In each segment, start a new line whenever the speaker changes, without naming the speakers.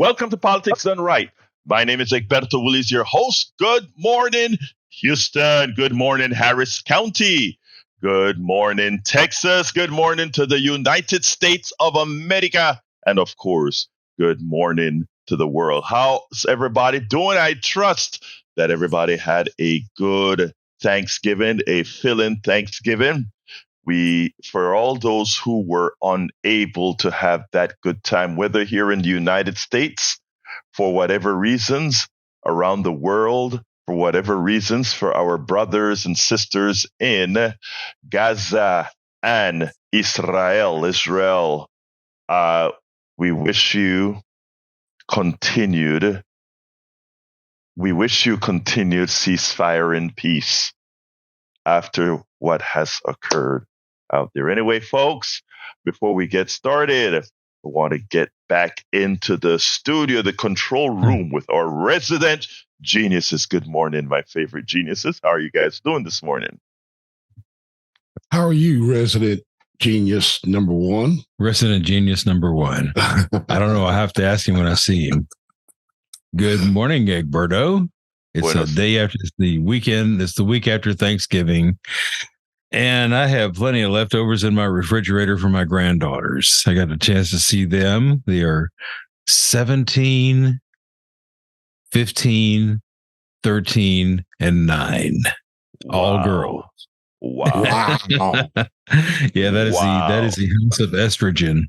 Welcome to Politics Done Right. My name is Egberto Willis, your host. Good morning, Houston. Good morning, Harris County. Good morning, Texas. Good morning to the United States of America. And of course, good morning to the world. How's everybody doing? I trust that everybody had a good Thanksgiving, a filling Thanksgiving. For all those who were unable to have that good time, whether here in the United States, for whatever reasons, around the world, for whatever reasons, for our brothers and sisters in Gaza and Israel, we wish you continued ceasefire and peace after what has occurred out there. Anyway, folks, before we get started, I want to get back into the studio, the control room with our resident geniuses. Good morning, my favorite geniuses. How are you guys doing this morning?
How are you, resident genius number one?
Resident genius number one. I don't know. I have to ask him when I see him. Good morning, Egberto. It's a day after the weekend. It's the week after Thanksgiving. And I have plenty of leftovers in my refrigerator for my granddaughters. I got a chance to see them. They are 17, 15, 13, and 9. Wow. All girls.
Wow.
Yeah, that is the house of estrogen.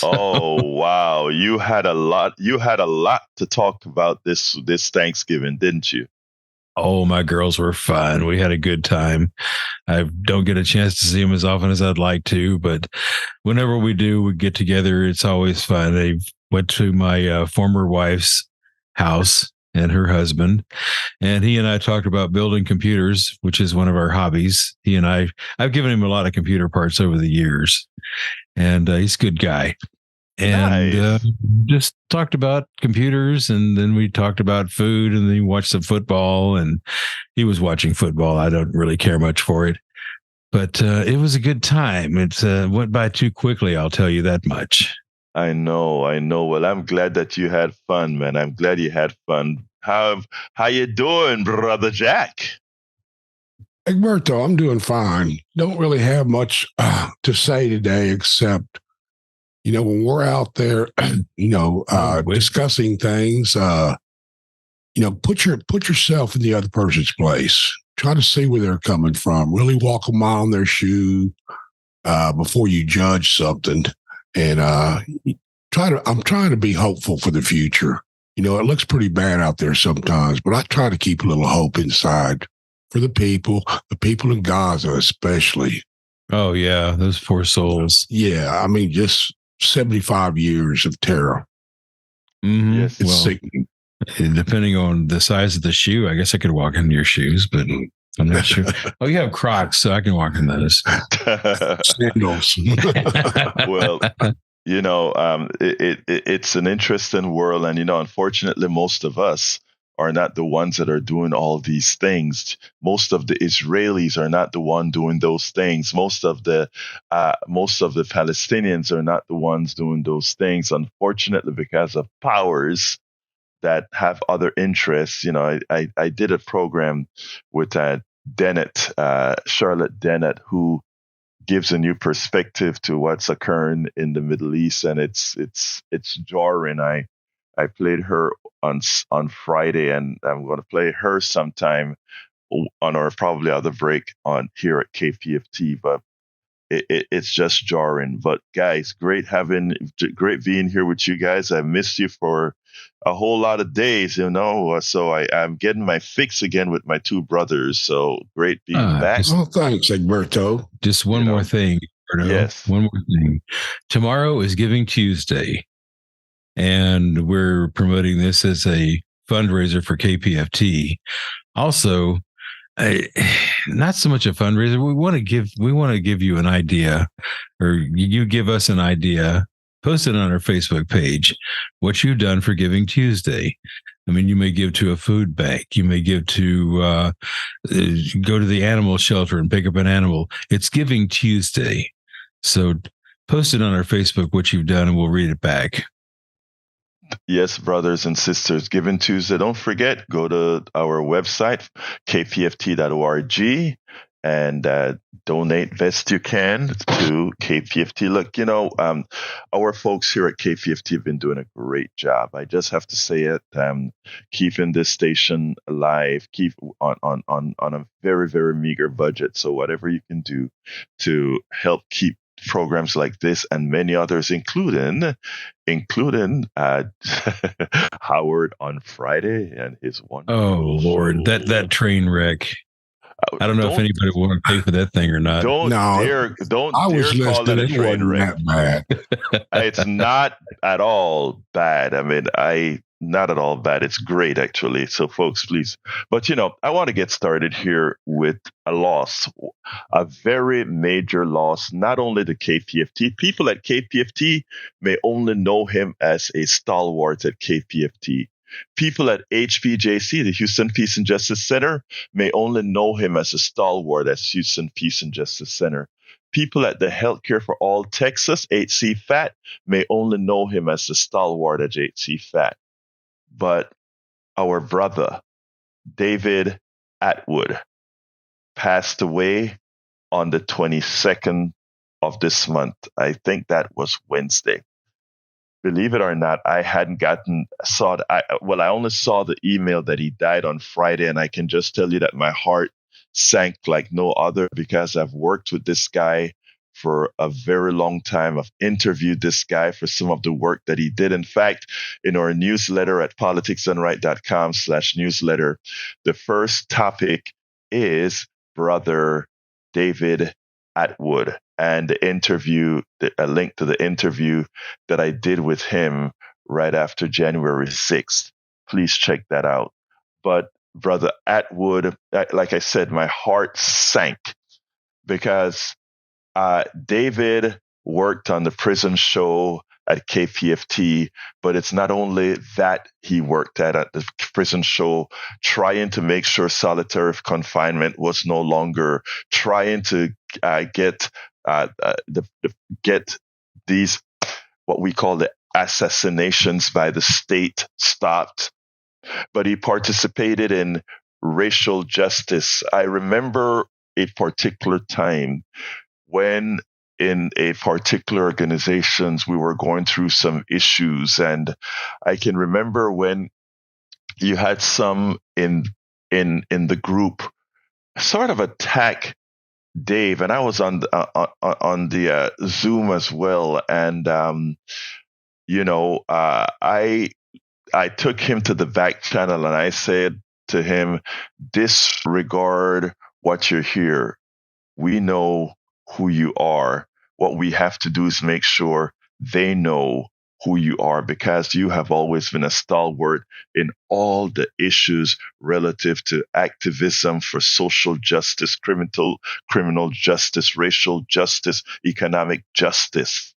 Oh, wow. You had a lot to talk about this Thanksgiving, didn't you?
Oh, my girls were fun. We had a good time. I don't get a chance to see them as often as I'd like to, but whenever we do, we get together. It's always fun. They went to my former wife's house and her husband, and he and I talked about building computers, which is one of our hobbies. I've given him a lot of computer parts over the years, and he's a good guy. And nice. Just talked about computers, and then we talked about food, and then he watched some football, and he was watching football. I don't really care much for it, but it was a good time. It went by too quickly, I'll tell you that much.
I know. Well, I'm glad that you had fun, man. I'm glad you had fun. How you doing, Brother Jack?
Egberto, I'm doing fine. Don't really have much to say today, except when we're out there, discussing things, put yourself in the other person's place. Try to see where they're coming from. Really walk a mile in their shoe before you judge something. And I'm trying to be hopeful for the future. It looks pretty bad out there sometimes, but I try to keep a little hope inside for the people in Gaza especially.
Oh yeah, those poor souls.
Yeah, I mean, just 75 years of terror.
Mm-hmm.
Yes, it's sickening.
Depending on the size of the shoe, I guess I could walk in your shoes, but I'm not sure. Oh, you have Crocs, so I can walk in those.
Sandals.
Well, it's an interesting world, and unfortunately, most of us are not the ones that are doing all these things. Most of the Israelis are not the one doing those things. Most of the Palestinians are not the ones doing those things. Unfortunately, because of powers that have other interests. I did a program with Charlotte Dennett, who gives a new perspective to what's occurring in the Middle East, and it's jarring. I played her on Friday, and I'm going to play her sometime on our probably other break on here at KPFT. But it's just jarring. But guys, great being here with you guys. I missed you for a whole lot of days, So I'm getting my fix again with my two brothers. So great being back.
Oh, thanks, Egberto.
Just one more thing, Egberto.
Yes.
One more thing. Tomorrow is Giving Tuesday, and we're promoting this as a fundraiser for KPFT. Also, not so much a fundraiser. We want to give you an idea, or you give us an idea. Post it on our Facebook page, what you've done for Giving Tuesday. I mean, you may give to a food bank. You may give to go to the animal shelter and pick up an animal. It's Giving Tuesday. So post it on our Facebook what you've done, and we'll read it back.
Yes, brothers and sisters, Giving Tuesday. Don't forget, go to our website, kpft.org, and donate best you can to KPFT. Look, our folks here at KPFT have been doing a great job. I just have to say it, keeping this station alive, keep on a very, very meager budget. So whatever you can do to help keep programs like this and many others, including Howard on Friday and his one.
Oh Lord, that train wreck. I don't know if anybody will want to pay for that thing or not.
Don't dare call that a train wreck.
That bad.
It's not at all bad. I mean, not at all bad. It's great, actually. So, folks, please. But, I want to get started here with a loss, a very major loss, not only to KPFT. People at KPFT may only know him as a stalwart at KPFT. People at HPJC, the Houston Peace and Justice Center, may only know him as a stalwart at Houston Peace and Justice Center. People at the Healthcare for All Texas, HCFAT, may only know him as a stalwart at HCFAT. But our brother, David Atwood, passed away on the 22nd of this month. I think that was Wednesday. Believe it or not, I hadn't I only saw the email that he died on Friday, and I can just tell you that my heart sank like no other, because I've worked with this guy for a very long time. I've interviewed this guy for some of the work that he did. In fact, in our newsletter at politicsdoneright.com/newsletter, the first topic is Brother David Atwood, and a link to the interview that I did with him right after January 6th. Please check that out. But Brother Atwood, like I said, my heart sank, because David worked on the prison show at KPFT, but it's not only that he worked at the prison show, trying to make sure solitary confinement was no longer, trying to get these, what we call the assassinations by the state, stopped. But he participated in racial justice. I remember a particular time when in a particular organizations, we were going through some issues. And I can remember when you had some in the group sort of attack Dave, and I was on the Zoom as well. And, I took him to the back channel and I said to him, disregard what you're here. We know who you are. What we have to do is make sure they know who you are, because you have always been a stalwart in all the issues relative to activism for social justice, criminal justice, racial justice, economic justice.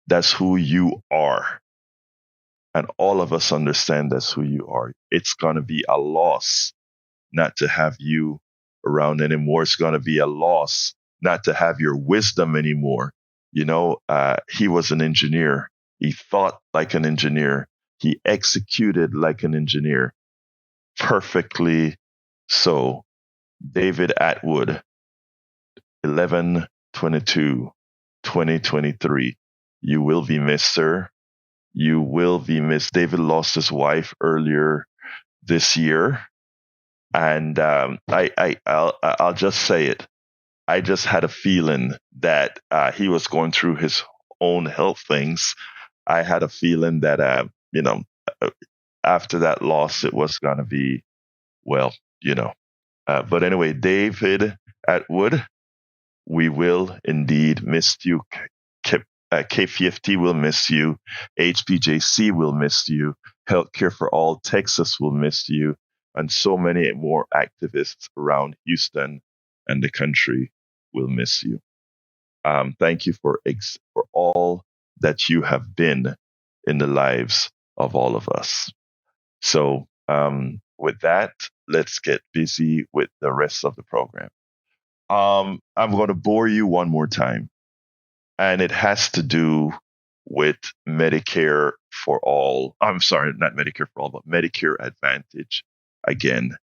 That's who you are. And all of us understand that's who you are. It's going to be a loss not to have you around anymore. It's going to be a loss not to have your wisdom anymore. He was an engineer. He thought like an engineer. He executed like an engineer. Perfectly so. David Atwood, 11/22/2023. You will be missed, sir. You will be missed. David lost his wife earlier this year. And I'll just say it. I just had a feeling that he was going through his own health things. I had a feeling that, after that loss, it was going to be, but anyway, David Atwood, we will indeed miss you. KPFT will miss you. HPJC will miss you. Healthcare for All Texas will miss you. And so many more activists around Houston and the country will miss you. Thank you for all that you have been in the lives of all of us. So with that, let's get busy with the rest of the program. I'm going to bore you one more time, and it has to do with Medicare for All. I'm sorry, not Medicare for All, but Medicare Advantage again.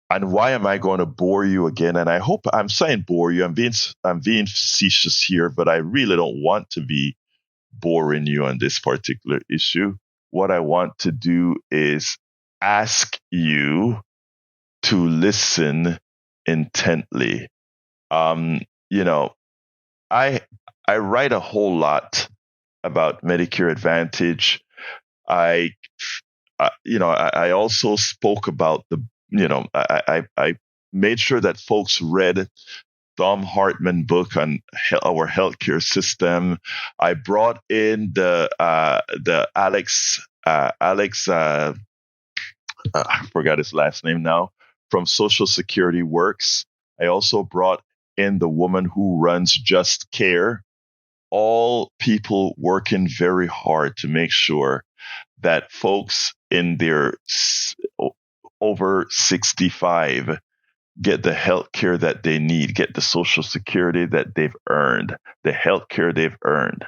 And why am I going to bore you again? And I hope I'm saying bore you. I'm being facetious here, but I really don't want to be boring you on this particular issue. What I want to do is ask you to listen intently. You know, I write a whole lot about Medicare Advantage. I also spoke about I made sure that folks read Thom Hartman's book on our healthcare system. I brought in the Alex I forgot his last name now, from Social Security Works. I also brought in the woman who runs Just Care. All people working very hard to make sure that folks in their over 65 get the health care that they need, get the Social Security that they've earned, the health care they've earned.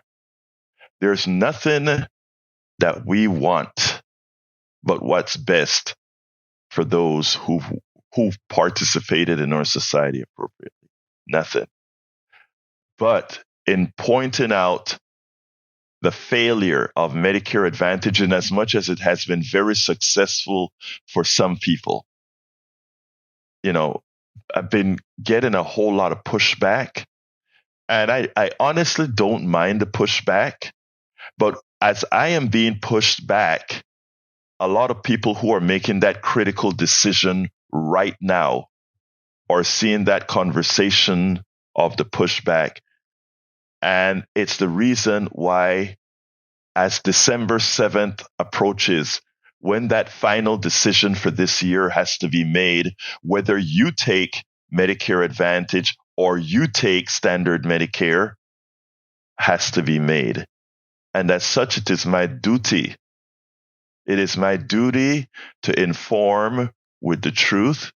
There's nothing that we want but what's best for those who've participated in our society appropriately. Nothing. But in pointing out the failure of Medicare Advantage, in as much as it has been very successful for some people, I've been getting a whole lot of pushback, and I honestly don't mind the pushback. But as I am being pushed back, a lot of people who are making that critical decision right now are seeing that conversation of the pushback. And it's the reason why, as December 7th approaches, when that final decision for this year has to be made, whether you take Medicare Advantage or you take standard Medicare, has to be made. And as such, it is my duty. It is my duty to inform with the truth.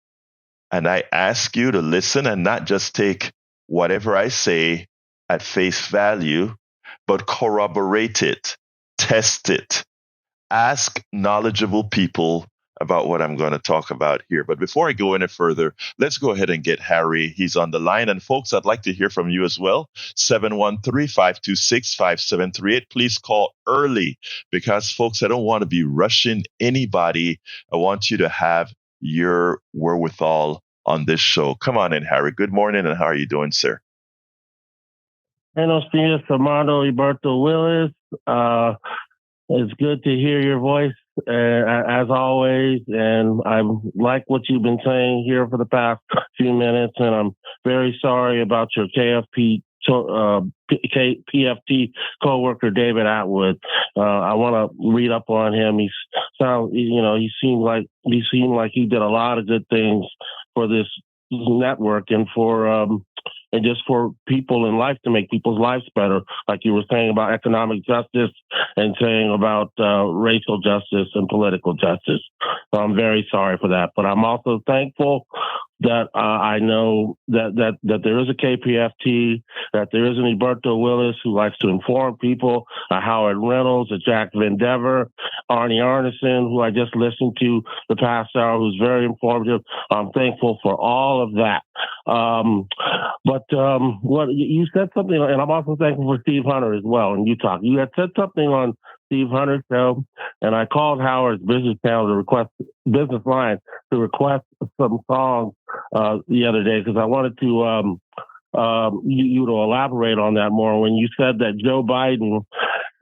And I ask you to listen and not just take whatever I say at face value, but corroborate it, test it, ask knowledgeable people about what I'm going to talk about here. But before I go any further, let's go ahead and get Harry. He's on the line. And folks, I'd like to hear from you as well. 713-526-5738. Please call early because, folks, I don't want to be rushing anybody. I want you to have your wherewithal on this show. Come on in, Harry. Good morning, and how are you doing, sir?
Buenos dias, Armando Alberto Willis. It's good to hear your voice, as always, and I like what you've been saying here for the past few minutes, and I'm very sorry about your KPFT coworker, David Atwood. I want to read up on him. He seemed like he did a lot of good things for this network and and just for people in life, to make people's lives better, like you were saying about economic justice and saying about racial justice and political justice. So I'm very sorry for that. But I'm also thankful that I know that there is a KPFT, that there is an Alberto Willis who likes to inform people, a Howard Reynolds, a Jack Van Dever, Arnie Arneson, who I just listened to the past hour, who's very informative. I'm thankful for all of that. But what you said something, and I'm also thankful for Steve Hunter as well. And you had said something on Steve Hunter's show, and I called Howard's business line to request some songs the other day because I wanted to you to elaborate on that more. When you said that Joe Biden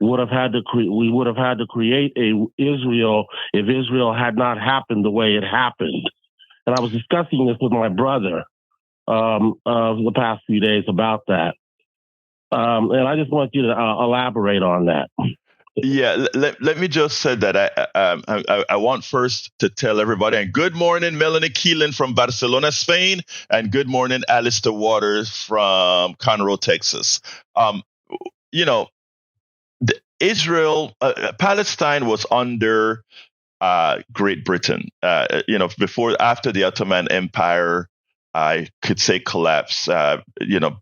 would have had to we would have had to create a Israel if Israel had not happened the way it happened, and I was discussing this with my brother the past few days about that, and I just want you to elaborate on that.
Yeah, let me just say that I want first to tell everybody, and good morning, Melanie Keelan from Barcelona, Spain, and good morning, Alistair Waters from Conroe, Texas. Palestine was under Great Britain, after the Ottoman Empire I could say collapse.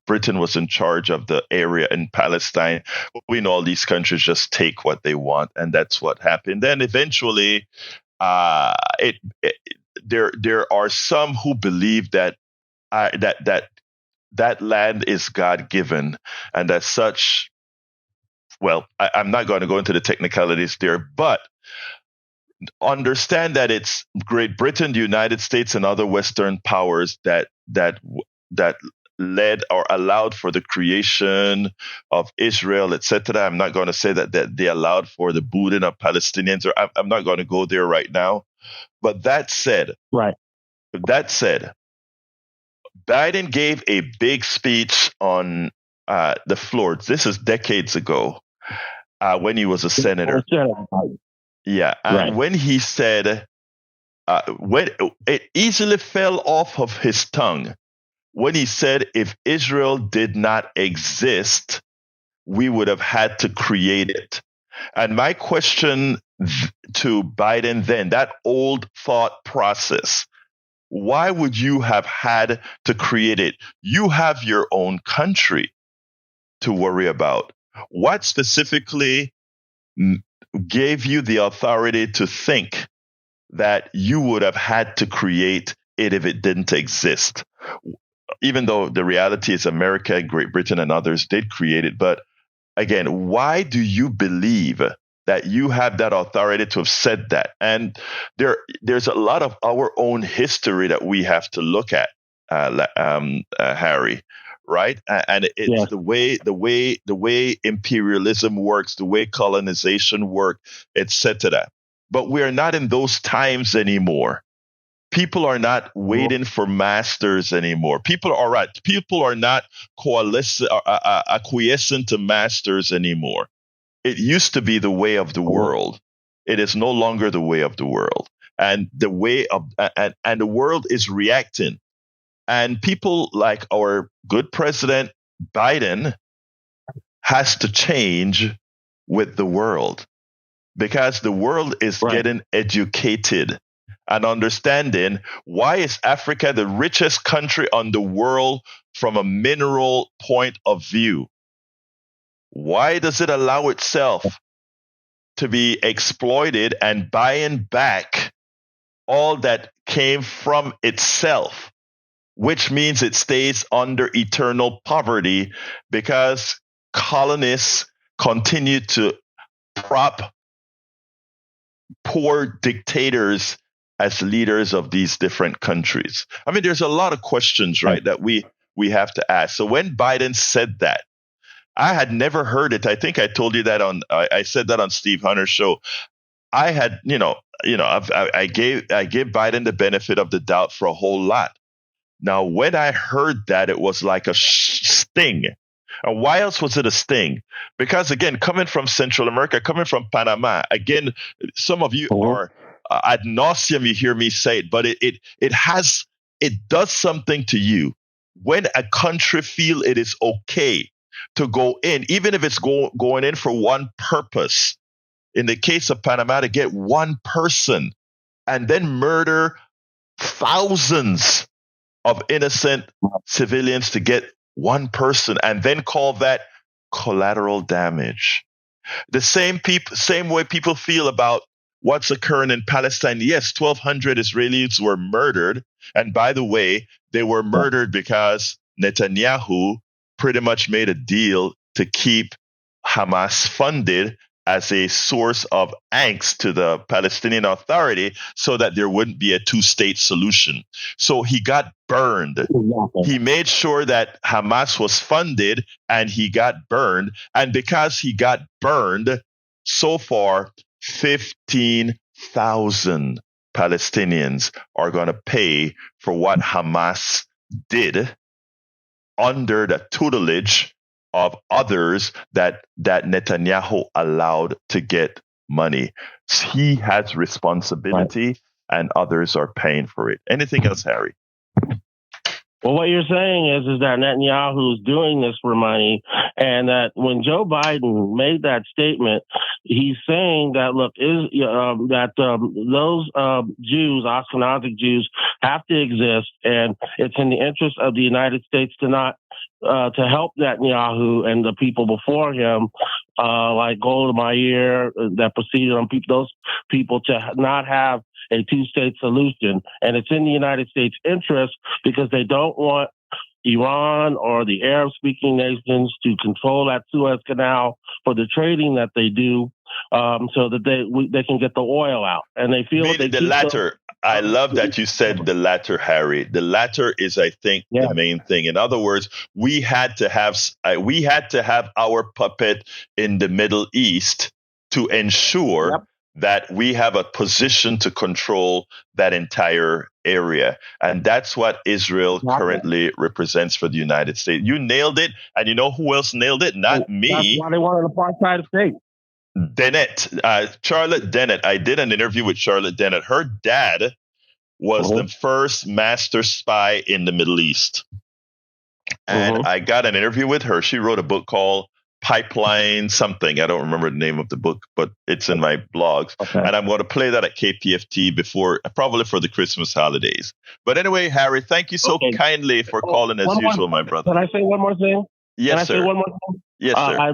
Britain was in charge of the area in Palestine. We know all these countries just take what they want, and that's what happened. Then eventually, there are some who believe that that land is God given, and as such, well, I'm not going to go into the technicalities there, but understand that it's Great Britain, the United States, and other Western powers that led or allowed for the creation of Israel, etc. I'm not going to say that they allowed for the booting of Palestinians, or I'm not going to go there right now. But that said, Biden gave a big speech on the floor. This is decades ago, when he was a senator. Yeah, and when he said, when it easily fell off of his tongue, when he said, if Israel did not exist, we would have had to create it. And my question to Biden then, that old thought process, why would you have had to create it? You have your own country to worry about. What specifically gave you the authority to think that you would have had to create it if it didn't exist? Even though the reality is America, Great Britain, and others did create it. But again, why do you believe that you have that authority to have said that? And there's a lot of our own history that we have to look at, Harry. Right, and it's the way imperialism works, the way colonization worked, etc. But we are not in those times anymore. People are not waiting for masters anymore. People are not acquiescent to masters anymore. It used to be the way of the world. It is no longer the way of the world, and the way of and the world is reacting. And people like our good President Biden has to change with the world, because the world is getting educated and understanding why is Africa the richest country on the world from a mineral point of view. Why does it allow itself to be exploited and buying back all that came from itself? Which means it stays under eternal poverty because colonists continue to prop poor dictators as leaders of these different countries. I mean, there's a lot of questions, right, that we have to ask. So when Biden said that, I had never heard it. I think I told you that I said that on Steve Hunter's show. I had, I gave Biden the benefit of the doubt for a whole lot. Now, when I heard that, it was like a sting. And why else was it a sting? Because, again, coming from Central America, coming from Panama, again, some of you are ad nauseum, you hear me say it, but it does something to you when a country feel it is okay to go in, even if it's going in for one purpose. In the case of Panama, to get one person and then murder thousands of innocent civilians to get one person, and then call that collateral damage. The same way people feel about what's occurring in Palestine. Yes, 1,200 Israelis were murdered. And by the way, they were murdered because Netanyahu pretty much made a deal to keep Hamas funded as a source of angst to the Palestinian Authority so that there wouldn't be a two-state solution. So he got burned. He made sure that Hamas was funded, and he got burned. And because he got burned, so far, 15,000 Palestinians are going to pay for what Hamas did under the tutelage of others that Netanyahu allowed to get money. He has responsibility, and others are paying for it. Anything else, Harry?
Well, what you're saying is that Netanyahu is doing this for money, and that when Joe Biden made that statement, he's saying that look, those Jews, Ashkenazic Jews, have to exist, and it's in the interest of the United States to help Netanyahu and the people before him, like Golda Meir, that proceeded on those people to not have a two-state solution. And it's in the United States' interest because they don't want Iran or the Arab-speaking nations to control that Suez Canal for the trading that they do, so that they can get the oil out. And they feel
the latter. I love that you said the latter, Harry. The latter is, I think, the main thing. In other words, we had to have our puppet in the Middle East to ensure that we have a position to control that entire area. And that's what Israel currently represents for the United States. You nailed it. And you know who else nailed it? Not me.
That's why they wanted an apartheid state.
Dennett, Charlotte Dennett. I did an interview with Charlotte Dennett. Her dad was the first master spy in the Middle East. And I got an interview with her. She wrote a book called Pipeline something. I don't remember the name of the book, but it's in my blogs. Okay. And I'm going to play that at KPFT probably for the Christmas holidays. But anyway, Harry, thank you so kindly for calling as usual, my brother.
Can I say one more thing?
Yes, sir.
Can I say one more thing?
Yes, sir.
I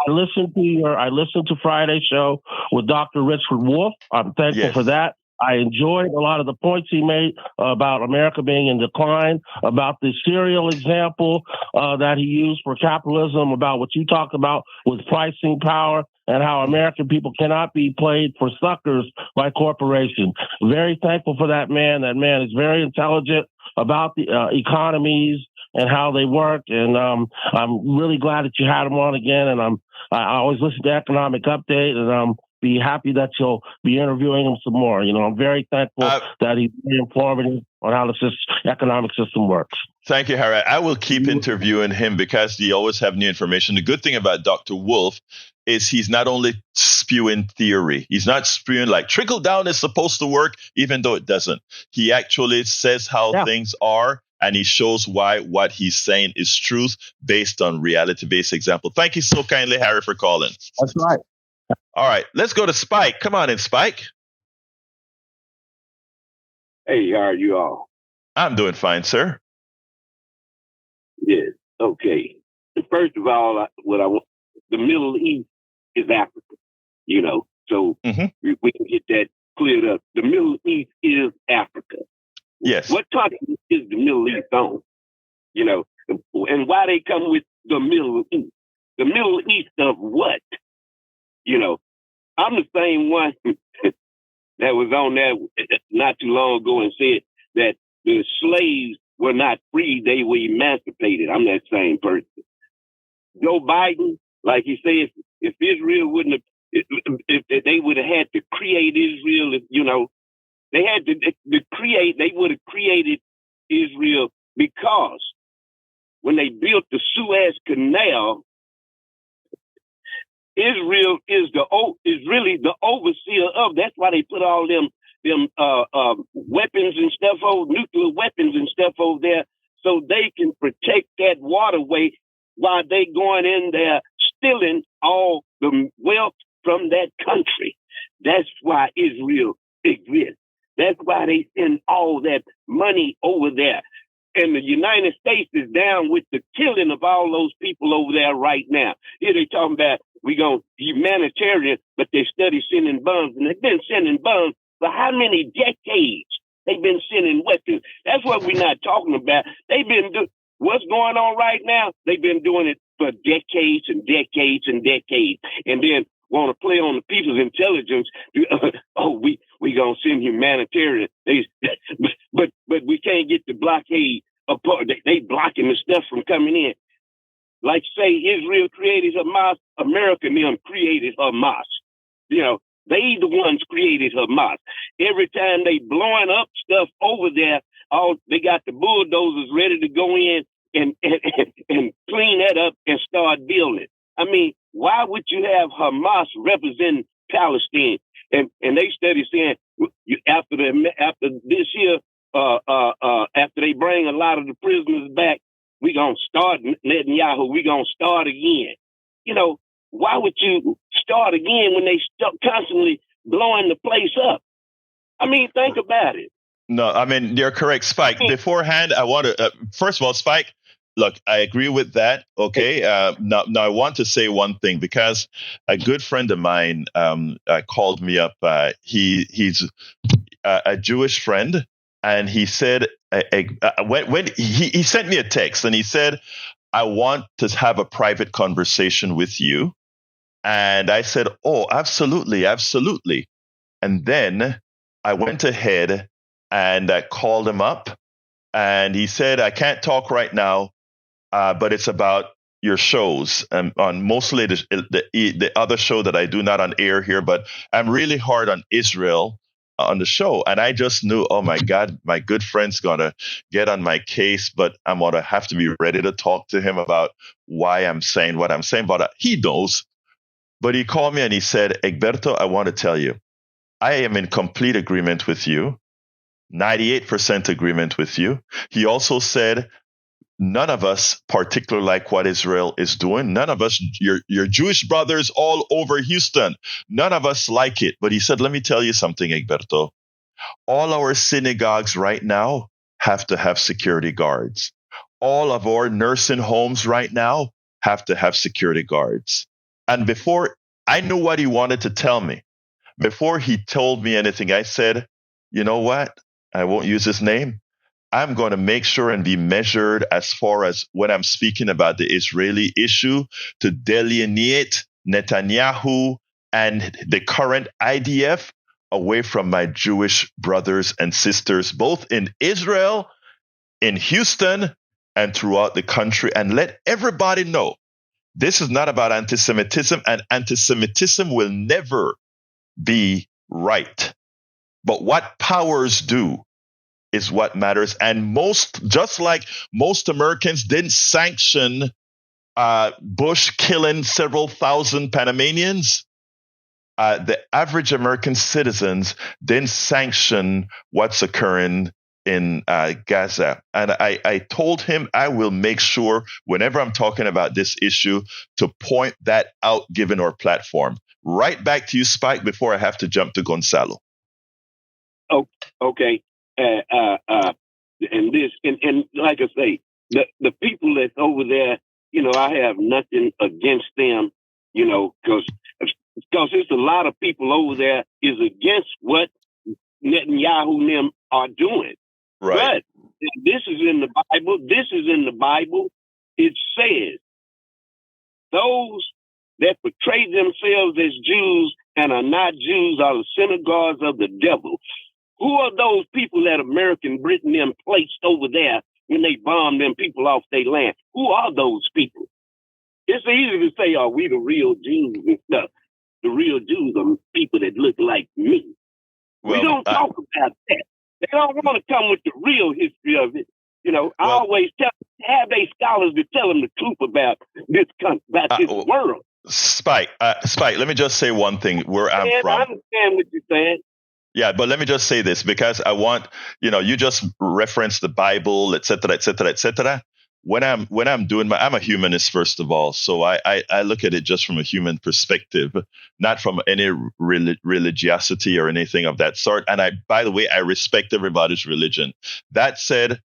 listened to Friday's show with Dr. Richard Wolff. I'm thankful for that. I enjoyed a lot of the points he made about America being in decline, about the serial example that he used for capitalism, about what you talked about with pricing power, and how American people cannot be played for suckers by corporations. Very thankful for that man. That man is very intelligent about the economies and how they work. And I'm really glad that you had him on again. And I always listen to Economic Update, and be happy that you'll be interviewing him some more. You know, I'm very thankful that he's very informative on how the economic system works.
Thank you, Harry. I will keep interviewing him because he always have new information. The good thing about Dr. Wolff is he's not only spewing theory. He's not spewing like trickle down is supposed to work, even though it doesn't. He actually says how things are, and he shows why what he's saying is truth based on reality-based example. Thank you so kindly, Harry, for calling.
That's right.
All right, let's go to Spike. Come on in, Spike.
Hey, how are you all?
I'm doing fine, sir.
Yes. Okay. First of all, the Middle East is Africa, you know, so we can get that cleared up. The Middle East is Africa.
Yes.
What continent is the Middle East on? You know, and why they come with the Middle East? The Middle East of what? You know, I'm the same one that was on there not too long ago and said that the slaves were not free, they were emancipated. I'm that same person. Joe Biden, like he said, if Israel wouldn't have, if they would have had to create Israel, you know, they had to create, they would have created Israel because when they built the Suez Canal, Israel is really the overseer of. That's why they put all them weapons and stuff nuclear weapons and stuff over there, so they can protect that waterway while they going in there stealing all the wealth from that country. That's why Israel exists. That's why they send all that money over there. And the United States is down with the killing of all those people over there right now. Here they talking about we going humanitarian, but they study sending bombs. And they've been sending bombs for how many decades? They've been sending weapons. That's what we're not talking about. They've been what's going on right now? They've been doing it for decades and decades and decades. And then want to play on the people's intelligence. We gonna send humanitarian. But we can't get the blockade apart. They blocking the stuff from coming in. Like say Israel created Hamas, America and them created Hamas. You know, they the ones created Hamas. Every time they blowing up stuff over there, they got the bulldozers ready to go in and clean that up and start building. I mean, why would you have Hamas representing Palestine? And they study saying after this year, after they bring a lot of the prisoners back, we gonna start Netanyahu. We gonna start again. You know, why would you start again when they constantly blowing the place up? I mean, think about it.
No, I mean, you're correct, Spike. Beforehand, I want to, first of all, Spike, look, I agree with that. Okay. Now I want to say one thing, because a good friend of mine called me up. He's a Jewish friend, and he said, when he sent me a text, and he said, I want to have a private conversation with you. And I said, oh, absolutely, absolutely. And then I went ahead and I called him up, and he said, I can't talk right now, but it's about your shows, on mostly the other show that I do not on air here, but I'm really hard on Israel on the show. And I just knew, oh my God, my good friend's gonna get on my case, but I'm gonna have to be ready to talk to him about why I'm saying what I'm saying. But he knows. But he called me and he said, Egberto, I want to tell you, I am in complete agreement with you, 98% agreement with you. He also said, none of us particularly like what Israel is doing. None of us, your Jewish brothers all over Houston, none of us like it. But he said, let me tell you something, Egberto. All our synagogues right now have to have security guards. All of our nursing homes right now have to have security guards. And before I knew what he wanted to tell me, before he told me anything, I said, you know what? I won't use his name. I'm going to make sure and be measured as far as when I'm speaking about the Israeli issue, to delineate Netanyahu and the current IDF away from my Jewish brothers and sisters, both in Israel, in Houston, and throughout the country, and let everybody know this is not about anti-Semitism, and anti-Semitism will never be right. But what powers do is what matters. And just like most Americans didn't sanction Bush killing several thousand Panamanians, the average American citizens didn't sanction what's occurring in Gaza. And I told him I will make sure whenever I'm talking about this issue to point that out given our platform. Right back to you, Spike, before I have to jump to Gonzalo.
Oh, okay. And like I say, the people that's over there, you know, I have nothing against them, you know, because it's a lot of people over there is against what Netanyahu and them are doing.
Right.
But this is in the Bible. It says those that portray themselves as Jews and are not Jews are the synagogues of the devil. Who are those people that American Britain them placed over there when they bombed them people off their land? Who are those people? It's easy to say, are we the real Jews and stuff? The real Jews are people that look like me. We don't talk about that. They don't want to come with the real history of it. You know, I always have they scholars to tell them the truth about this world.
Spike, let me just say one thing where I'm from.
I understand what you're saying.
Yeah, but let me just say this, because I want, you just reference the Bible, et cetera, et cetera, et cetera. When I'm doing I'm a humanist, first of all. So I look at it just from a human perspective, not from any religiosity or anything of that sort. And by the way, I respect everybody's religion. That said,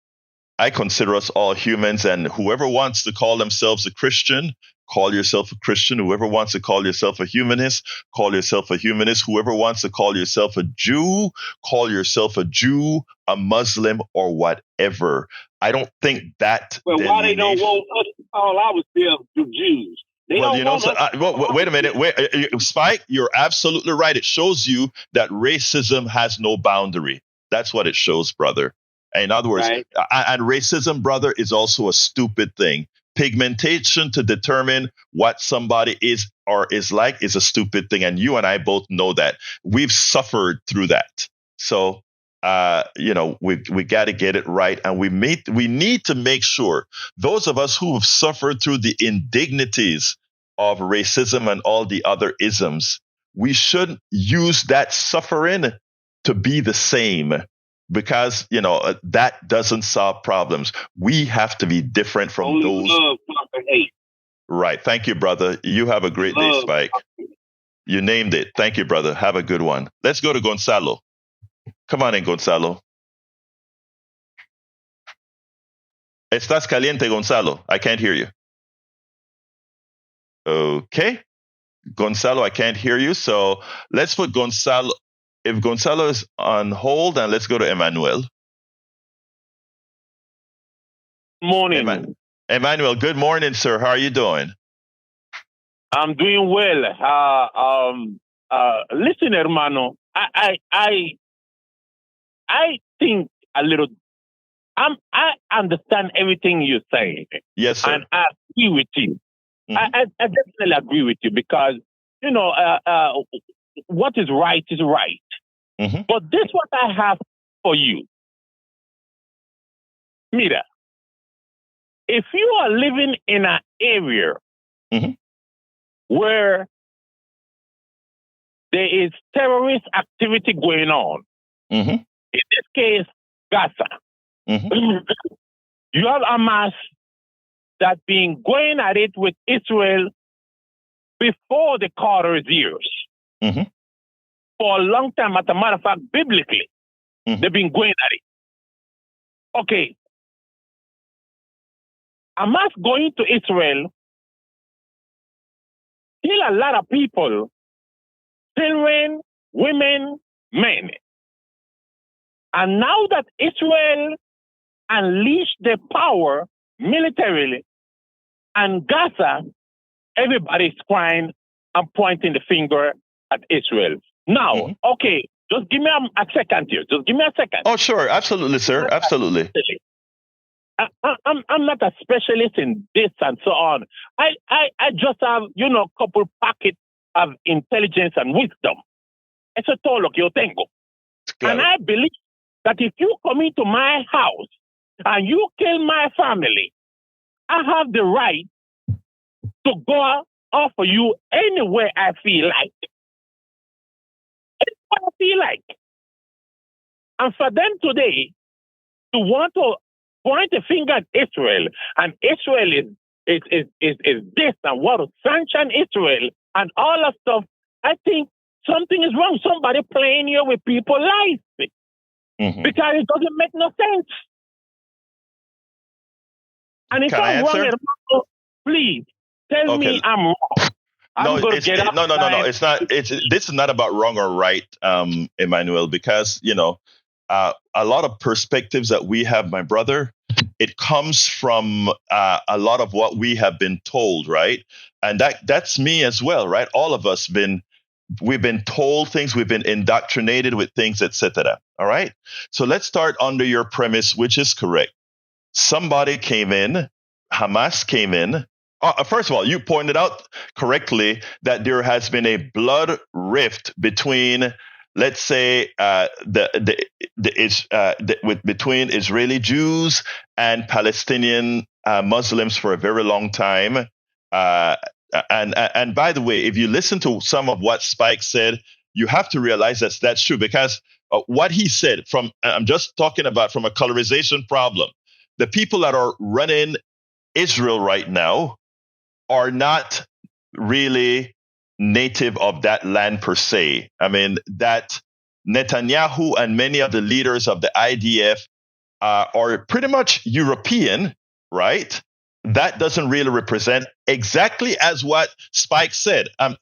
I consider us all humans, and whoever wants to call themselves a Christian, call yourself a Christian. Whoever wants to call yourself a humanist, call yourself a humanist. Whoever wants to call yourself a Jew, call yourself a Jew, a Muslim, or whatever. I don't think that.
Well, why they don't want us to call ourselves the Jews?
Wait a minute. Spike, you're absolutely right. It shows you that racism has no boundary. That's what it shows, brother. In other words, right. And racism, brother, is also a stupid thing. Pigmentation to determine what somebody is or is like is a stupid thing. And you and I both know that. We've suffered through that. So, we got to get it right. And we need to make sure those of us who have suffered through the indignities of racism and all the other isms, we shouldn't use that suffering to be the same. because, that doesn't solve problems. We have to be different from
Only
those.
love conquer hate.
Right. Thank you, brother. You have a great day,
Love.
Spike. You named it. Thank you, brother. Have a good one. Let's go to Gonzalo. Come on in, Gonzalo. Estás caliente, Gonzalo. I can't hear you. Okay. Gonzalo, I can't hear you. So let's put Gonzalo. If Gonzalo is on hold, then let's go to Emmanuel.
Morning.
Emmanuel, good morning, sir. How are you doing?
I'm doing well. Listen, hermano, I think a little. I understand everything you're saying.
Yes, sir.
And I agree with you.
Mhm.
I definitely agree with you because, what is right is right.
Mhm.
But this what I have for you. Mira, if you are living in an area
Mhm.
where there is terrorist activity going on,
Mhm.
in this case, Gaza,
Mhm.
you have Hamas that been going at it with Israel before the Carter's years.
Mhm.
For a long time, as a matter of fact, biblically,
Mhm.
they've been going at it. Okay. Hamas going to Israel, kill a lot of people, children, women, men. And now that Israel unleashed their power militarily and Gaza, everybody's crying and pointing the finger at Israel. Now,
Mhm.
okay, just give me a second here. Just give me a second.
Oh, sure. Absolutely, sir. Absolutely.
I'm not a specialist in this and so on. I just have, a couple packets of intelligence and wisdom. Eso es todo lo que yo tengo.
Claro.
And I believe that if you come into my house and you kill my family, I have the right to go offer you anywhere I feel like. It's what I feel like. And for them today to want to point a finger at Israel, and Israel is this and what to sanction Israel and all that stuff, I think something is wrong. Somebody playing here with people's lives.
Mhm.
Because it doesn't make no sense. And if
Can I
I'm wrong,
answer?
hermano, please tell
Okay.
me I'm wrong. I'm going to get up.
No. It's not. This is not about wrong or right, Emmanuel, because a lot of perspectives that we have, my brother, it comes from a lot of what we have been told, right? And that's me as well, right? All of us we've been told things, we've been indoctrinated with things, etc. All right. So let's start under your premise, which is correct. Somebody came in, Hamas came in. First of all, you pointed out correctly that there has been a blood rift between, let's say, between Israeli Jews and Palestinian Muslims for a very long time. And by the way, if you listen to some of what Spike said, you have to realize that's true, because what he said, I'm just talking about from a colorization problem. The people that are running Israel right now are not really native of that land per se. I mean, that Netanyahu and many of the leaders of the IDF are pretty much European, right? That doesn't really represent exactly as what Spike said. I'm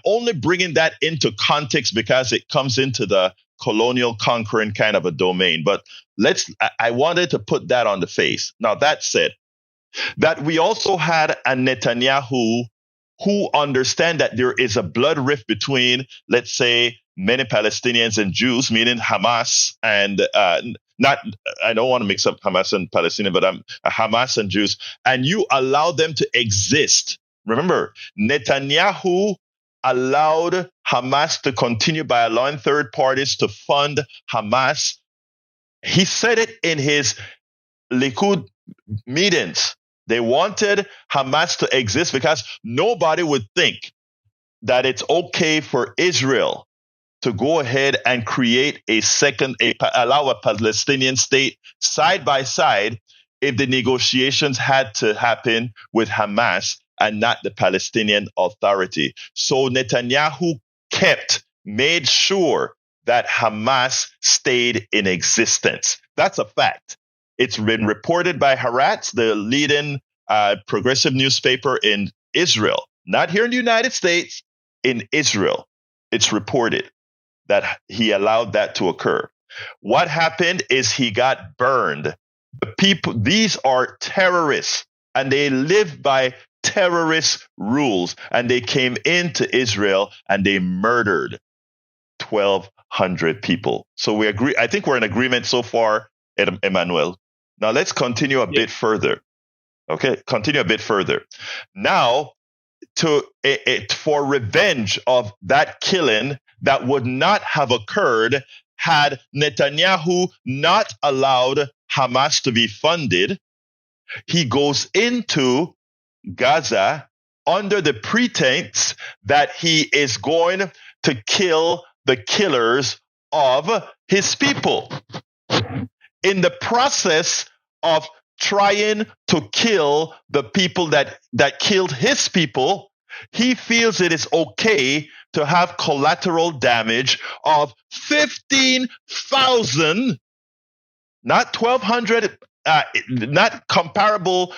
only bringing that into context because it comes into the colonial conquering kind of a domain. But I wanted to put that on the face. Now, that said, that we also had a Netanyahu who understand that there is a blood rift between, let's say, many Palestinians and Jews, meaning Hamas and I don't want to mix up Hamas and Palestinian, but Hamas and Jews, and you allow them to exist. Remember, Netanyahu allowed Hamas to continue by allowing third parties to fund Hamas. He said it in his Likud meetings. They wanted Hamas to exist because nobody would think that it's okay for Israel to go ahead and create allow a Palestinian state side by side if the negotiations had to happen with Hamas and not the Palestinian Authority. So Netanyahu made sure that Hamas stayed in existence. That's a fact. It's been reported by Haaretz, the leading progressive newspaper in Israel, not here in the United States, in Israel. It's reported that he allowed that to occur. What happened is he got burned. These are terrorists, and they live by terrorist rules, and they came into Israel and they murdered 1,200 people. So we agree. I think we're in agreement so far, Emmanuel. Now let's continue a bit further. Okay, continue a bit further. Now, for revenge of that killing that would not have occurred had Netanyahu not allowed Hamas to be funded, he goes into Gaza under the pretense that he is going to kill the killers of his people. In the process of trying to kill the people that killed his people, he feels it is okay to have collateral damage of 15,000, not 1,200, not comparable,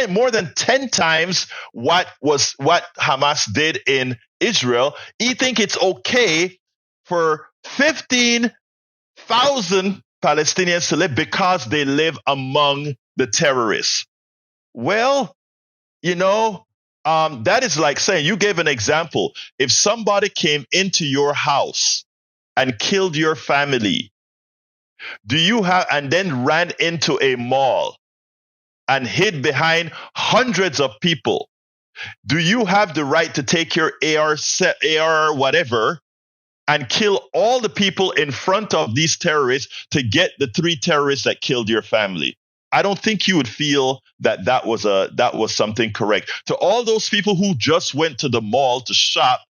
more than 10 times what Hamas did in Israel. He think it's okay for 15,000 Palestinians to live because they live among the terrorists. Well, that is like saying, you gave an example. If somebody came into your house and killed your family, and then ran into a mall and hid behind hundreds of people, do you have the right to take your AR whatever and kill all the people in front of these terrorists to get the 3 terrorists that killed your family? I don't think you would feel that was something correct. To all those people who just went to the mall to shop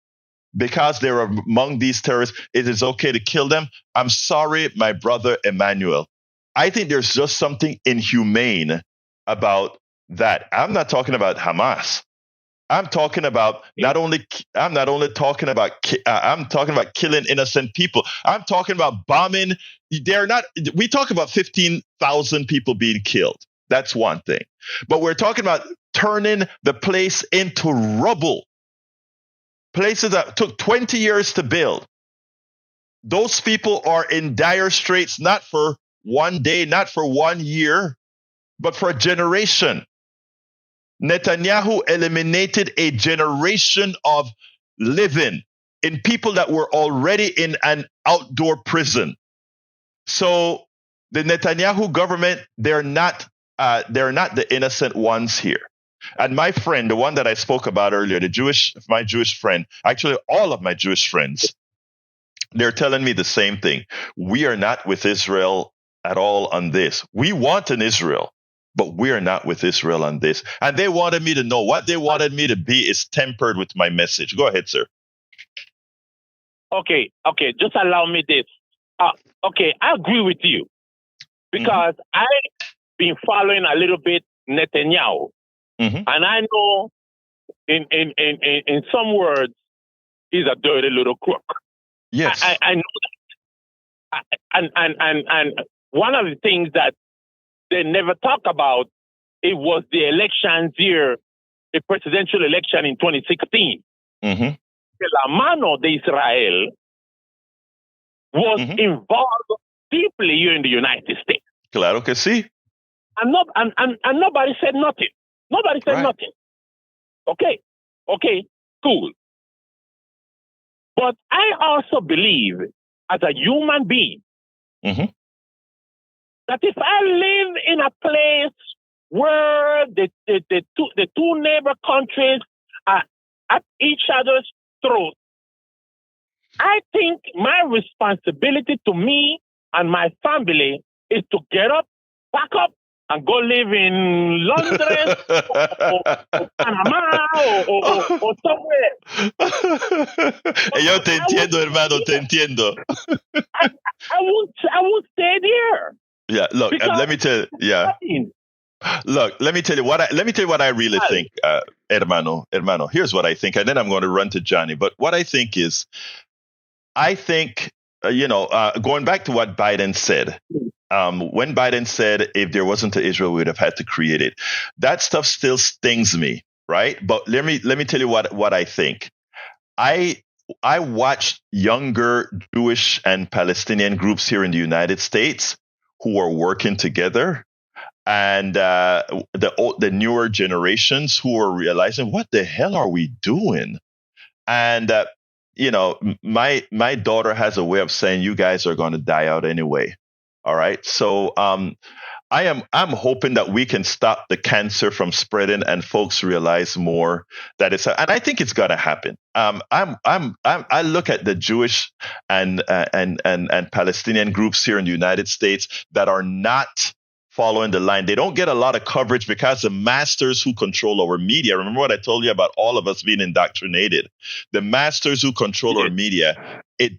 because they were among these terrorists, it is okay to kill them. I'm sorry, my brother Emmanuel. I think there's just something inhumane about that. I'm not talking about Hamas. I'm talking about I'm talking about killing innocent people. I'm talking about bombing. We talk about 15,000 people being killed. That's one thing. But we're talking about turning the place into rubble. Places that took 20 years to build. Those people are in dire straits, not for one day, not for 1 year, but for a generation. Netanyahu eliminated a generation of living in people that were already in an outdoor prison. So the Netanyahu government, they're not the innocent ones here. And my friend, the one that I spoke about earlier, my Jewish friend, actually all of my Jewish friends, they're telling me the same thing. We are not with Israel at all on this. We want an Israel, but we're not with Israel on this. And they wanted me to know what they wanted me to be is tempered with my message. Go ahead, sir.
Okay. Just allow me this. Okay, I agree with you because I've been following a little bit Netanyahu, and I know in some words he's a dirty little crook.
Yes,
I know that. And one of the things that they never talk about, it was the elections here, the presidential election in 2016. La mano de Israel was involved deeply here in the United States.
Claro que sí.
And nobody said nothing. Nobody said nothing. Okay, cool. But I also believe, as a human being, that if I live in a place where the two neighbor countries are at each other's throats, I think my responsibility to me and my family is to get up, back up, and go live in Londres or Panama or somewhere.
Yo te entiendo, hermano, te entiendo.
I won't stay there.
Yeah, look, let me tell you. Yeah, look, let me tell you what I really think, hermano. Here's what I think, and then I'm going to run to Johnny. But what I think is, going back to what Biden said. When Biden said, if there wasn't an Israel, we would have had to create it. That stuff still stings me, right? But let me tell you what I think. I watched younger Jewish and Palestinian groups here in the United States who are working together, and the newer generations who are realizing, what the hell are we doing? And my daughter has a way of saying, you guys are going to die out anyway. All right. So I'm hoping that we can stop the cancer from spreading and folks realize more that it's, and I think it's going to happen. I look at the Jewish and Palestinian groups here in the United States that are not following the line. They don't get a lot of coverage because the masters who control our media. Remember what I told you about all of us being indoctrinated. The masters who control our media, it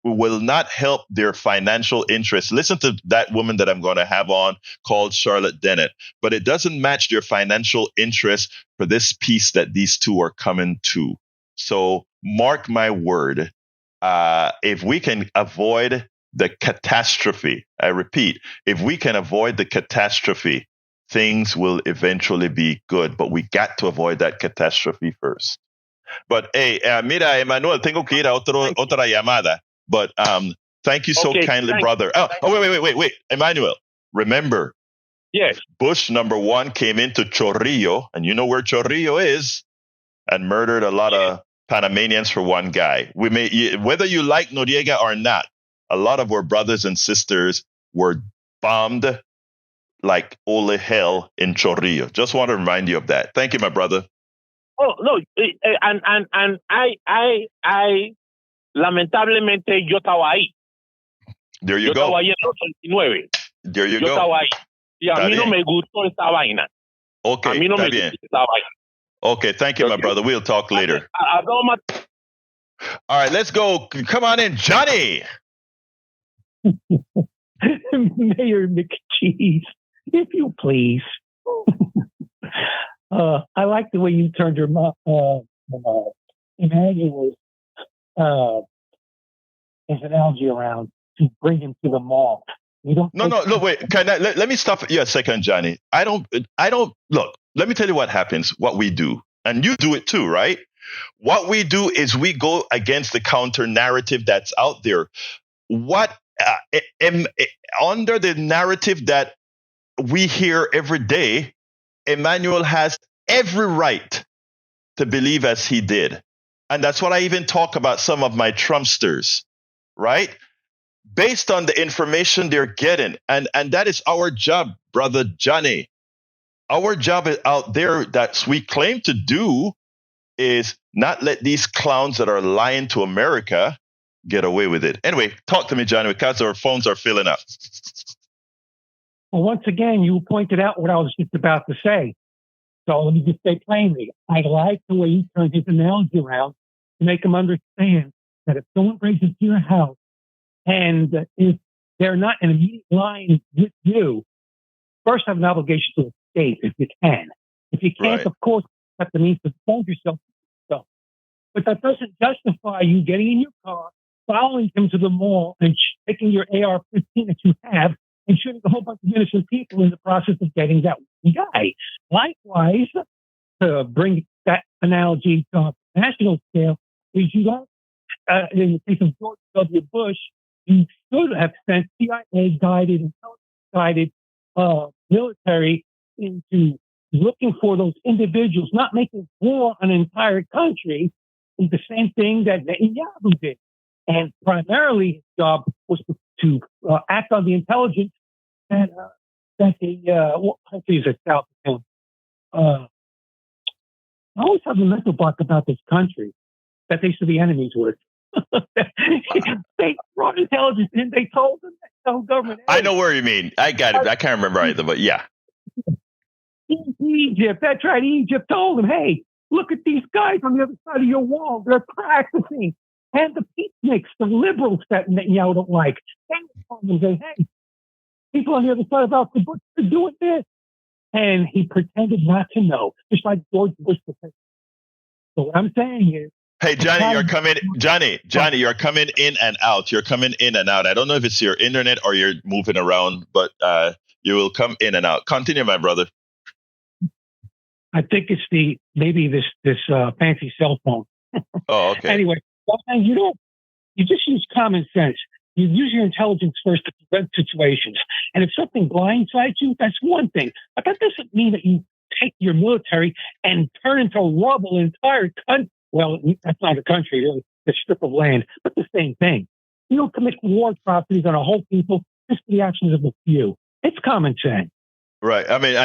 will not help their financial interests. Listen to that woman that I'm going to have on called Charlotte Dennett, but it doesn't match their financial interest for this peace that these two are coming to. So mark my word, if we can avoid the catastrophe, I repeat, if we can avoid the catastrophe, things will eventually be good, but we got to avoid that catastrophe first. But hey, mira, Emmanuel, tengo que ir a otra llamada. But thank you so kindly, brother. Wait, Emmanuel, remember,
yes,
Bush #1 came into Chorrillo, and you know where Chorrillo is, and murdered a lot of Panamanians for one guy. Whether you like Noriega or not, a lot of our brothers and sisters were bombed like holy hell in Chorrillo. Just want to remind you of that. Thank you, my brother.
Oh no, and I lamentablemente yo estaba ahí.
There you go.
Yo estaba ahí en los 89.
There you
yo
go.
Estaba ahí. Y a mí no me gustó esta vaina.
Okay,
a mí no me gustó esta vaina.
Okay, thank you, my brother. We'll talk later. All right, let's go. Come on in, Johnny.
Mayor McCheese, if you please. I like the way you turned your Emmanuel's his analogy around to bring him to the mall. No,
look, wait. Let me stop you a second, Johnny. I don't look. Let me tell you what happens. What we do, and you do it too, right? What we do is we go against the counter narrative that's out there. Under the narrative that we hear every day, Emmanuel has every right to believe as he did. And that's what I even talk about some of my Trumpsters, right? Based on the information they're getting. And that is our job, brother Johnny. Our job out there that we claim to do is not let these clowns that are lying to America get away with it. Anyway, talk to me, Johnny, because our phones are filling up.
Well, once again, you pointed out what I was just about to say. So let me just say plainly, I like the way you turned his analogy around to make him understand that if someone breaks into your house and if they're not in immediate line with you, first have an obligation to escape if you can. If you can't, right, of course, you have the means to defend yourself. But that doesn't justify you getting in your car, following him to the mall, and taking your AR-15 that you have and shooting a whole bunch of innocent people in the process of getting that one guy. Likewise, to bring that analogy to a national scale, is you don't, in the case of George W. Bush, you should have sent CIA-guided, intelligence-guided military into looking for those individuals, not making war on an entire country, is the same thing that Netanyahu did. And primarily his job was to act on the intelligence that what country is it, South of him? I always have a mental block about this country that they should be enemies with. They brought intelligence in. They told them government.
I know where you mean. I got it. I can't remember either, but yeah.
Egypt, that's right. Egypt told them, hey, look at these guys on the other side of your wall. They're practicing. And the peaceniks, the liberals that Netanyahu don't like, they told them, say, hey, people on the other side of the bush are doing this. And he pretended not to know, just like George Bush was saying. So what I'm saying is,
hey, Johnny, you're coming. Johnny, you're coming in and out. You're coming in and out. I don't know if it's your internet or you're moving around, but you will come in and out. Continue, my brother.
I think it's maybe this fancy cell phone.
Oh, okay.
Anyway, you just use common sense. You use your intelligence first to prevent situations. And if something blindsides you, that's one thing. But that doesn't mean that you take your military and turn into rubble an entire country. Well, that's not a country, really. It's a strip of land, but the same thing. You don't commit war atrocities on a whole people just for the actions of a few. It's common sense.
Right. I mean,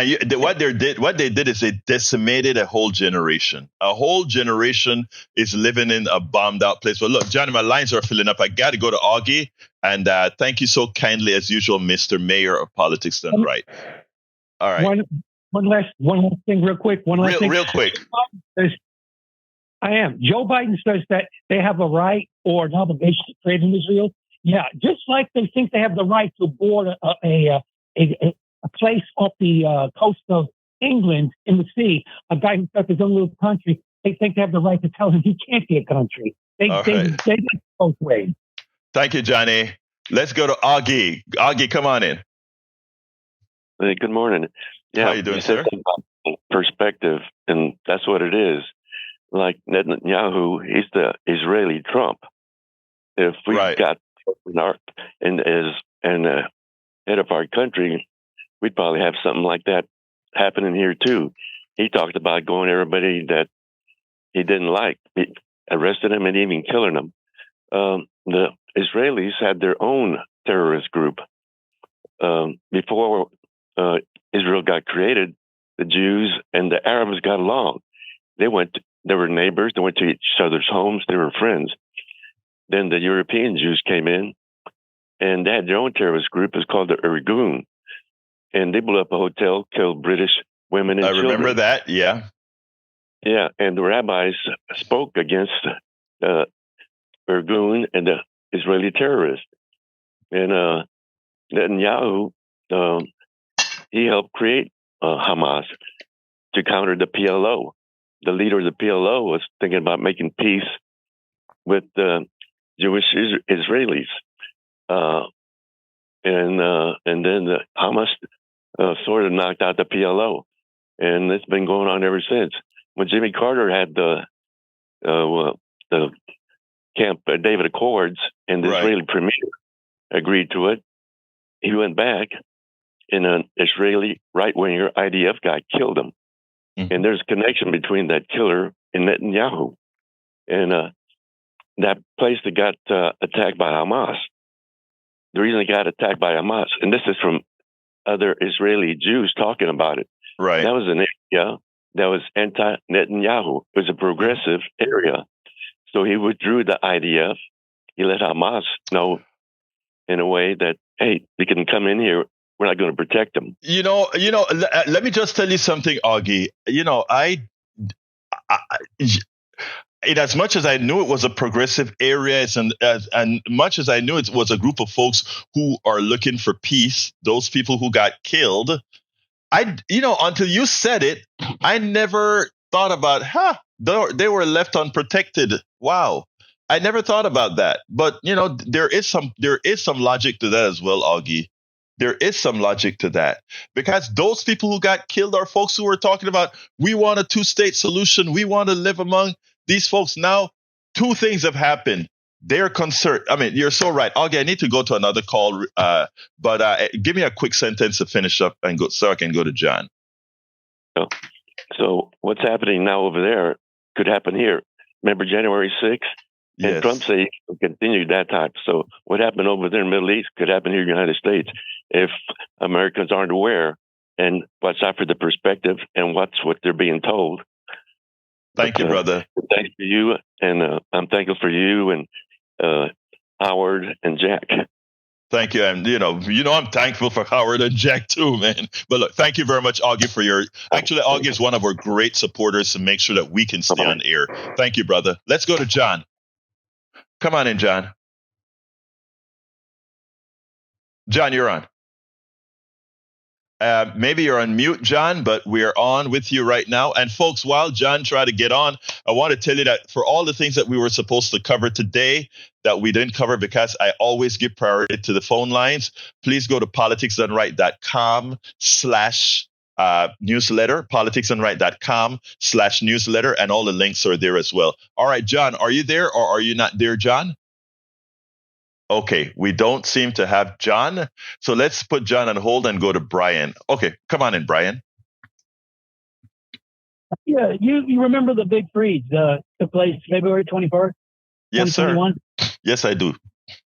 what they did is they decimated a whole generation. A whole generation is living in a bombed out place. Well, look, Johnny, my lines are filling up. I got to go to Augie. And thank you so kindly, as usual, Mr. Mayor of Politics Done Right. All right.
One last thing real quick.
Real quick.
Joe Biden says that they have a right or an obligation to trade in Israel. Yeah, just like they think they have the right to board a place off the coast of England in the sea, a guy who's got his own little country, they think they have the right to tell him he can't be a country. They both ways.
Thank you, Johnny. Let's go to Augie. Augie, come on in.
Hey, good morning. Yeah,
how you doing, sir?
Perspective, and that's what it is. Like Netanyahu, he's the Israeli Trump. If we got head of our country, we'd probably have something like that happening here too. He talked about going to everybody that he didn't like, he arrested him and even killing them. The Israelis had their own terrorist group. Before Israel got created, the Jews and the Arabs got along. They were neighbors. They went to each other's homes. They were friends. Then the European Jews came in, and they had their own terrorist group. It's called the Irgun. And they blew up a hotel, killed British women and children. I remember
that, yeah.
Yeah, and the rabbis spoke against Irgun and the Israeli terrorists. And Netanyahu, he helped create Hamas to counter the PLO. The leader of the PLO was thinking about making peace with the Jewish Israelis. And then the Hamas sort of knocked out the PLO. And it's been going on ever since. When Jimmy Carter had the Camp David Accords and the Israeli premier agreed to it, he went back and an Israeli right-winger IDF guy killed him. Mm-hmm. And there's a connection between that killer and Netanyahu. And that place that got attacked by Hamas, the reason it got attacked by Hamas, and this is from other Israeli Jews talking about it.
Right.
That was an area that was anti-Netanyahu. It was a progressive area. So he withdrew the IDF. He let Hamas know in a way that, hey, they can come in here. We're not going to protect them.
Let me just tell you something, Augie. In as much as I knew it was a progressive area, and much as I knew it was a group of folks who are looking for peace, those people who got killed, until you said it, I never thought about, they were left unprotected. Wow. I never thought about that. But, there is some logic to that as well, Augie. There is some logic to that, because those people who got killed are folks who were talking about, we want a two-state solution. We want to live among these folks. Now, two things have happened. They're concerned. I mean, you're so right. Augie, I need to go to another call, but give me a quick sentence to finish up and go so I can go to John.
So what's happening now over there could happen here. Remember January 6th?
Yes.
And Trump said he will continue that type. So what happened over there in the Middle East could happen here in the United States if Americans aren't aware and watch out for the perspective and watch what they're being told.
Thank you, brother.
Thanks to you, and I'm thankful for you and Howard and Jack.
Thank you. And, I'm thankful for Howard and Jack too, man. But look, thank you very much, Augie, actually, Augie is one of our great supporters to make sure that we can stay on air. Thank you, brother. Let's go to John. Come on in, John. John, you're on. Maybe you're on mute, John, but we're on with you right now. And folks, while John tried to get on, I want to tell you that for all the things that we were supposed to cover today that we didn't cover, because I always give priority to the phone lines, please go to politicsdoneright.com/newsletter, politicsdoneright.com/newsletter, and all the links are there as well. All right, John, are you there or are you not there, John? Okay, we don't seem to have John. So let's put John on hold and go to Brian. Okay, come on in, Brian.
Yeah, you remember the big freeze took place February 24th?
Yes, sir. Yes, I do.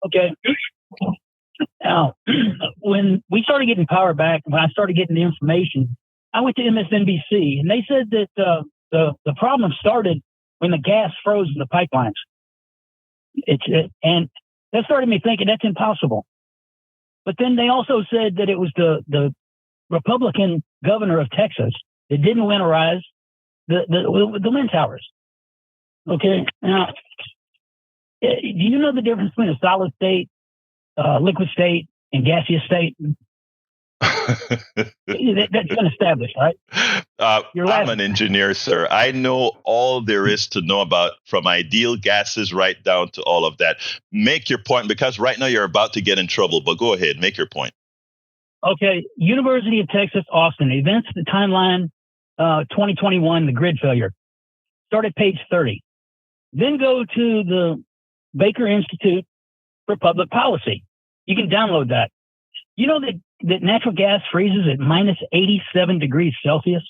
Okay. Now, when we started getting power back, when I started getting the information, I went to MSNBC, and they said that the problem started when the gas froze in the pipelines. And that started me thinking that's impossible. But then they also said that it was the Republican governor of Texas that didn't winterize the wind towers. Okay. Now, do you know the difference between a solid state, liquid state, and gaseous state? That's been established, right?
I'm an engineer, sir. I know all there is to know about, from ideal gases right down to all of that. Make your point, because right now you're about to get in trouble, but go ahead, make your point.
Okay. University of Texas, Austin, events, the timeline, 2021, the grid failure. Start at page 30. Then go to the Baker Institute for Public Policy. You can download that. You know that natural gas freezes at minus 87 degrees Celsius?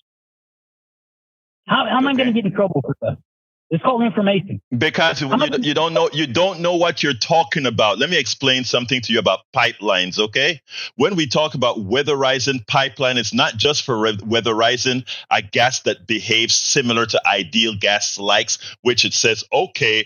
How am I going to get in trouble for that? It's called information.
Because you don't know what you're talking about. Let me explain something to you about pipelines, okay? When we talk about weatherizing pipeline, it's not just for weatherizing a gas that behaves similar to ideal gas likes, which it says, okay,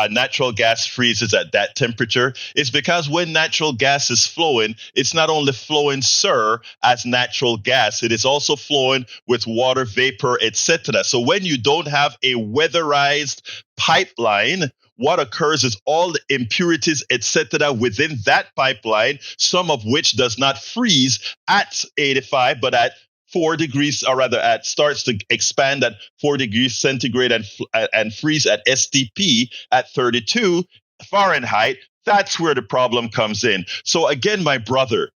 natural gas freezes at that temperature. It's because when natural gas is flowing, it's not only flowing, sir, as natural gas, it is also flowing with water vapor, etc. So when you don't have a weatherized pipeline, what occurs is all the impurities, etc., within that pipeline, some of which does not freeze at 85, but at 4 degrees, or rather, starts to expand at 4 degrees centigrade and freeze at STP at 32 Fahrenheit. That's where the problem comes in. So again, my brother,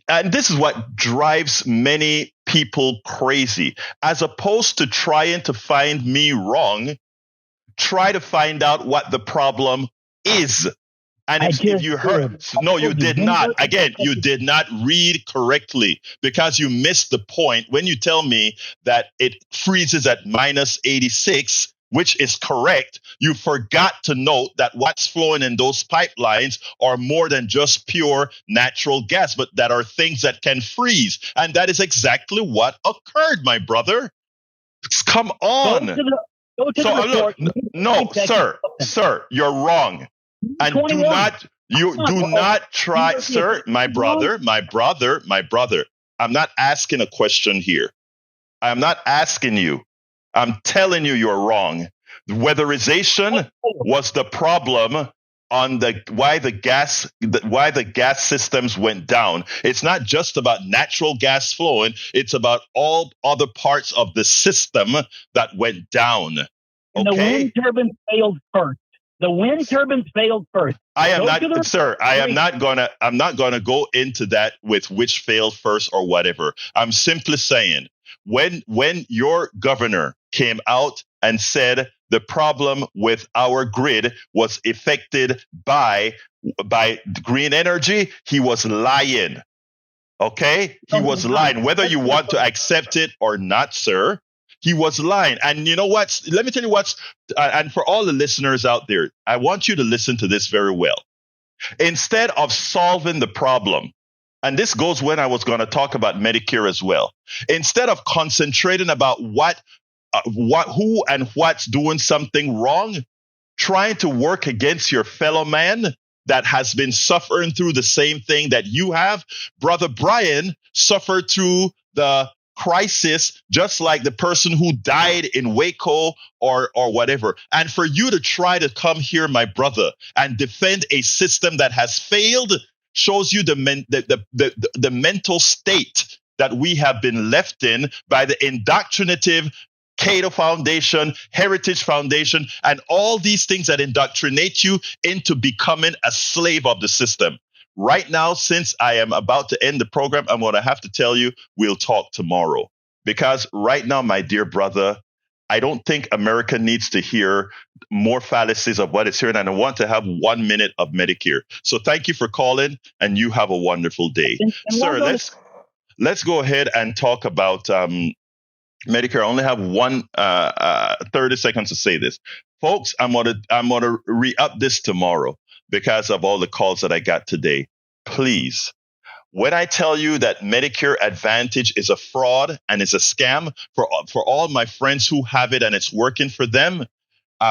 and this is what drives many people crazy. As opposed to trying to find me wrong, try to find out what the problem is. And if you heard, no, you did not. Again, you did not read correctly, because you missed the point when you tell me that it freezes at minus 86. Which is correct. You forgot to note that what's flowing in those pipelines are more than just pure natural gas, but that are things that can freeze. And that is exactly what occurred, my brother. Come on. No, sir, you're wrong. And 21. do not try, sir, my brother. I'm not asking a question here. I'm not asking you. I'm telling you, you're wrong. Weatherization was the problem on why the gas systems went down. It's not just about natural gas flowing. It's about all other parts of the system that went down. Okay?
The wind turbines failed first.
I am not, sir. I'm not gonna go into that with which failed first or whatever. I'm simply saying, when your governor came out and said the problem with our grid was affected by green energy, he was lying. Okay? He was lying. Whether you want to accept it or not, sir, he was lying. And you know what? Let me tell you and for all the listeners out there, I want you to listen to this very well. Instead of solving the problem, and this goes when I was going to talk about Medicare as well. Instead of concentrating about who and what's doing something wrong, trying to work against your fellow man, that has been suffering through the same thing that you have. Brother Brian suffered through the crisis, just like the person who died in Waco or whatever. And for you to try to come here, my brother, and defend a system that has failed shows you the mental state that we have been left in by the indoctrinative Cato Foundation, Heritage Foundation, and all these things that indoctrinate you into becoming a slave of the system. Right now, since I am about to end the program, I'm going to have to tell you, we'll talk tomorrow. Because right now, my dear brother, I don't think America needs to hear more fallacies of what it's hearing. And I want to have 1 minute of Medicare. So thank you for calling, and you have a wonderful day. Sir, let's go ahead and talk about Medicare. I only have 30 seconds to say this. Folks, I'm gonna re-up this tomorrow because of all the calls that I got today. Please, when I tell you that Medicare Advantage is a fraud and is a scam for all my friends who have it and it's working for them,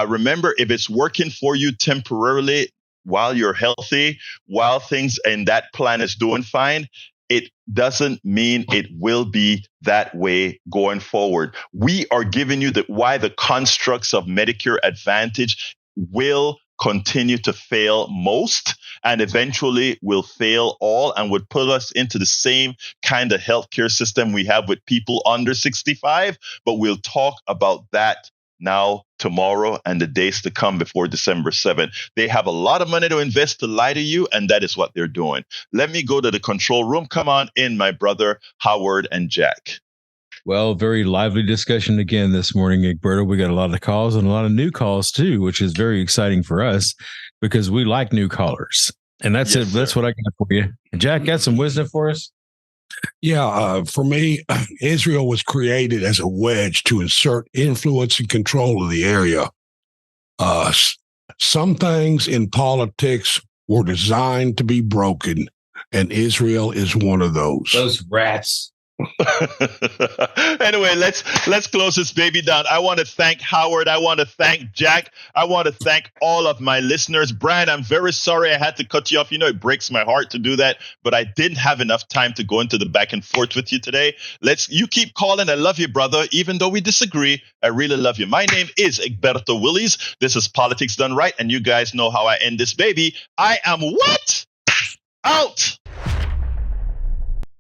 remember, if it's working for you temporarily while you're healthy, while things in that plan is doing fine, it doesn't mean it will be that way going forward. We are giving you why the constructs of Medicare Advantage will continue to fail most and eventually will fail all and would put us into the same kind of healthcare system we have with people under 65. But we'll talk about that now, tomorrow, and the days to come before December 7th. They have a lot of money to invest to lie to you, and that is what they're doing. Let me go to the control room. Come on in, my brother, Howard and Jack.
Well, very lively discussion again this morning, Egberto. We got a lot of calls and a lot of new calls too, which is very exciting for us because we like new callers. And that's it. That's what I got for you. Jack, got some wisdom for us?
Yeah, for me, Israel was created as a wedge to insert influence and control of the area. Some things in politics were designed to be broken, and Israel is one of those.
Those rats.
Anyway, let's close this baby down. I want to thank Howard. I want to thank Jack. I want to thank all of my listeners. Brian, I'm very sorry I had to cut you off. You know, it breaks my heart to do that, but I didn't have enough time to go into the back and forth with you today. You keep calling. I love you, brother. Even though we disagree, I really love you. My name is Egberto Willies. This is Politics Done Right, and you guys know how I end this baby. I am what? Out.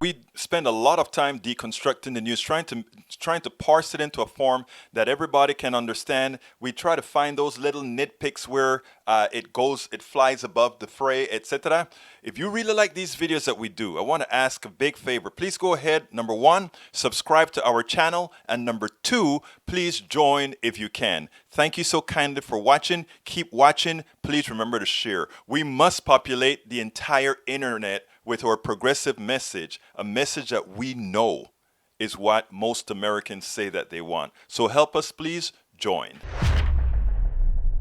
We spend a lot of time deconstructing the news, trying to parse it into a form that everybody can understand. We try to find those little nitpicks where it flies above the fray, etc. If you really like these videos that we do, I want to ask a big favor. Please go ahead, number 1, subscribe to our channel, and number 2, please join if you can. Thank you so kindly for watching. Keep watching. Please remember to share. We must populate the entire internet with our progressive message, a message that we know is what most Americans say that they want. So help us, please join.